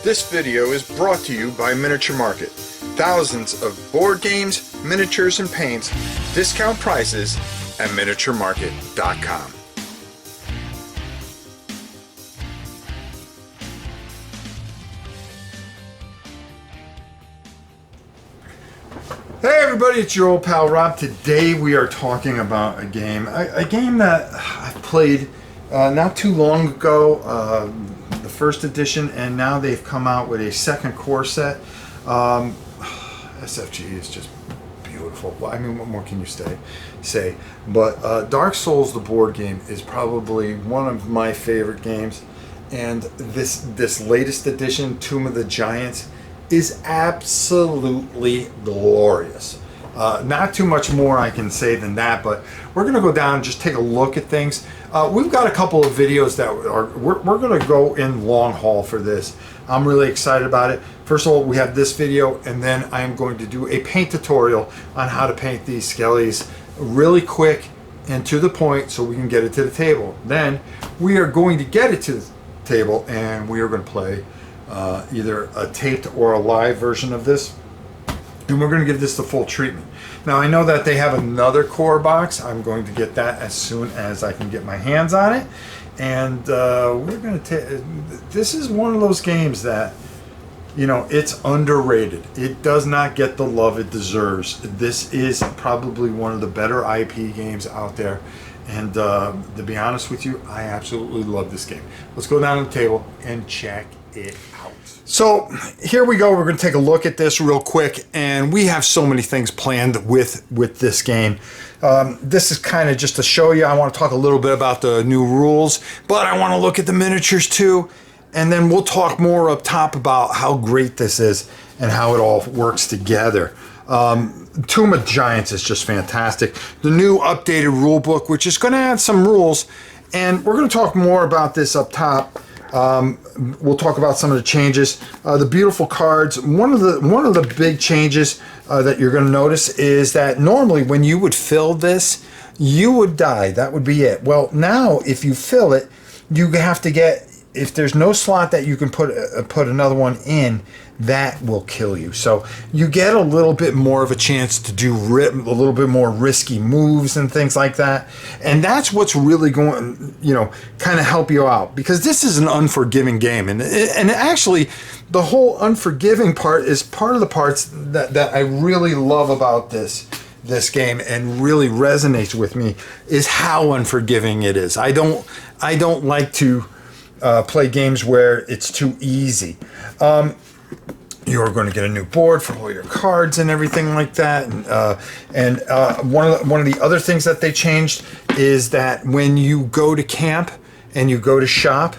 This video is brought to you by Miniature Market. Thousands of board games, miniatures, and paints, discount prices at miniaturemarket.com. Hey everybody, it's your old pal Rob. Today we are talking about a game that I played not too long ago, the first edition, and now they've come out with a second core set. SFG is just beautiful. Well, I mean, what more can you say? But Dark Souls, the board game, is probably one of my favorite games, and this latest edition, Tomb of the Giants, is absolutely glorious. Not too much more I can say than that, but we're going to go down and just take a look at things. We've got a couple of videos that we're going to go in long haul for this. I'm really excited about it. First of all, we have this video, and then I'm going to do a paint tutorial on how to paint these skellies really quick and to the point so we can get it to the table. Then we are going to get it to the table, and we are going to play either a taped or a live version of this, and we're going to give this the full treatment. Now, I know that they have another core box. I'm going to get that as soon as I can get my hands on it, and we're going to take this is one of those games that, you know, it's underrated. It does not get the love it deserves. This is probably one of the better IP games out there, and to be honest with you, I absolutely love this game. Let's go down to the table and check it out. So here we go. We're going to take a look at this real quick, and we have so many things planned with this game. This is kind of just to show you. I want to talk a little bit about the new rules, but I want to look at the miniatures too, and then we'll talk more up top about how great this is and how it all works together. Tomb of Giants is just fantastic. The new updated rule book, which is going to add some rules, and we're going to talk more about this up top. We'll talk about some of the changes. The beautiful cards. One of the big changes that you're going to notice is that normally when you would fill this, you would die. That would be it. Well, now if you fill it, you have to get, if there's no slot that you can put another one in, that will kill you. So you get a little bit more of a chance to do a little bit more risky moves and things like that. And that's what's really going, you know, kind of help you out, because this is an unforgiving game. And actually the whole unforgiving part is part of the parts that I really love about this game and really resonates with me, is how unforgiving it is. I don't like to play games where it's too easy. You're going to get a new board for all your cards and everything like that. And one of the other things that they changed is that when you go to camp and you go to shop,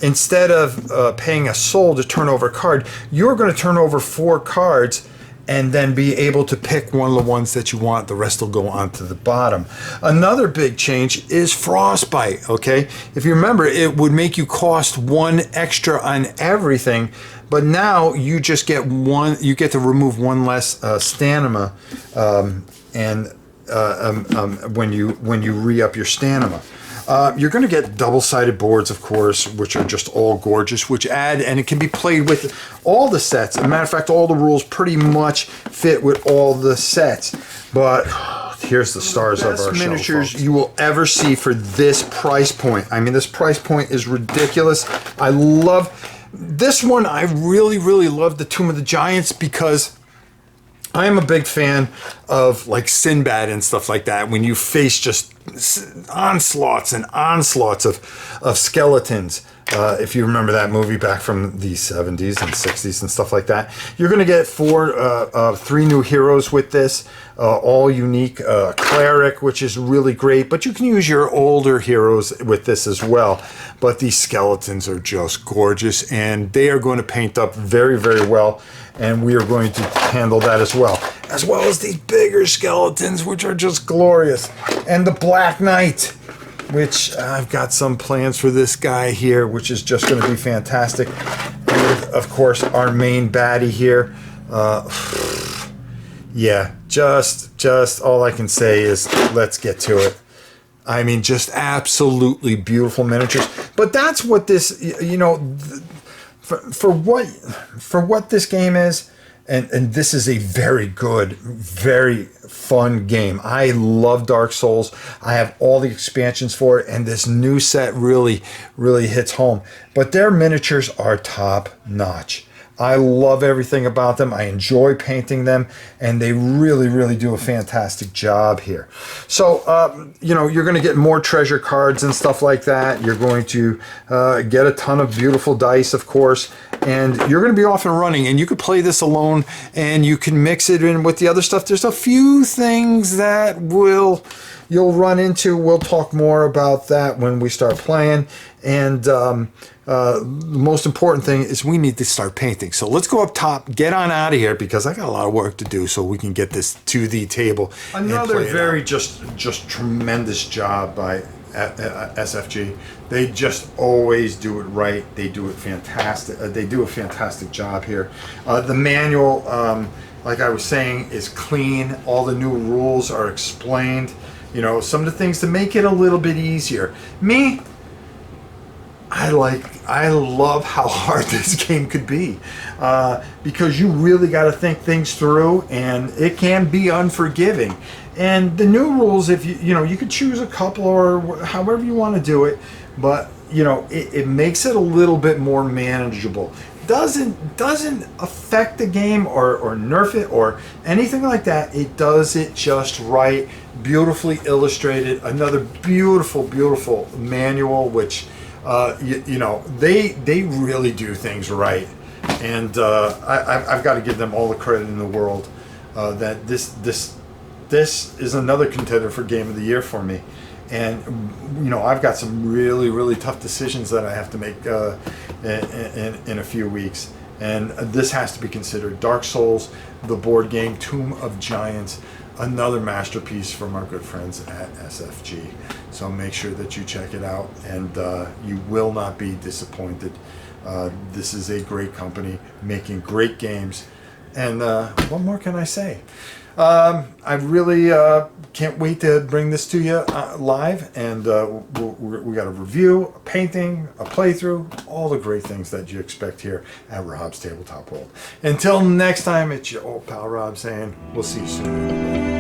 instead of paying a soul to turn over a card, you're going to turn over 4 cards and then be able to pick one of the ones that you want. The rest will go onto the bottom. Another big change is frostbite, okay? If you remember, it would make you cost 1 extra on everything, but now you just get one, you get to remove 1 less stamina when you re-up your stamina. You're going to get double-sided boards, of course, which are just all gorgeous, which add, and it can be played with all the sets. As a matter of fact, all the rules pretty much fit with all the sets. But here's the stars of our show, miniatures folks, you will ever see for this price point. I mean, this price point is ridiculous. I love this one. I really, really love the Tomb of the Giants because I am a big fan of like Sinbad and stuff like that. When you face just onslaughts and onslaughts of skeletons, if you remember that movie back from the 70s and 60s and stuff like that, you're going to get 3 new heroes with this, all unique. Cleric, which is really great, but you can use your older heroes with this as well. But these skeletons are just gorgeous, and they are going to paint up very, very well. And we are going to handle that as well as these bigger skeletons, which are just glorious. And the Black Knight, which I've got some plans for this guy here, which is just going to be fantastic. And of course, our main baddie here. Yeah, just all I can say is let's get to it. I mean, just absolutely beautiful miniatures. But that's what this, you know, for what this game is, and this is a very good, very fun game. I love Dark Souls. I have all the expansions for it, and this new set really, really hits home. But their miniatures are top notch. I love everything about them. I enjoy painting them, and they really, really do a fantastic job here. So, you know, you're going to get more treasure cards and stuff like that. You're going to get a ton of beautiful dice, of course, and you're going to be off and running, and you could play this alone, and you can mix it in with the other stuff. There's a few things that you'll run into. We'll talk more about that when we start playing. And the most important thing is we need to start painting. So let's go up top, get on out of here, because I got a lot of work to do so we can get this to the table. Another very just tremendous job by SFG. They just always do it right. They do it fantastic. They do a fantastic job here. The manual, like I was saying, is clean. All the new rules are explained. You know, some of the things to make it a little bit easier. I love how hard this game could be, because you really got to think things through, and it can be unforgiving. And the new rules, if you could choose a couple or however you want to do it, but it makes it a little bit more manageable. Doesn't affect the game or nerf it or anything like that. It does it just right, beautifully illustrated. Another beautiful manual, which they really do things right, and I've got to give them all the credit in the world. That this is another contender for Game of the Year for me. And I've got some really tough decisions that I have to make in a few weeks, and this has to be considered. Dark Souls, the board game, Tomb of Giants, another masterpiece from our good friends at SFG. So make sure that you check it out, and you will not be disappointed. This is a great company making great games, and what more can I say? I really can't wait to bring this to you live, and we got a review, a painting, a playthrough, all the great things that you expect here at Rob's Tabletop World. Until next time, it's your old pal Rob saying we'll see you soon.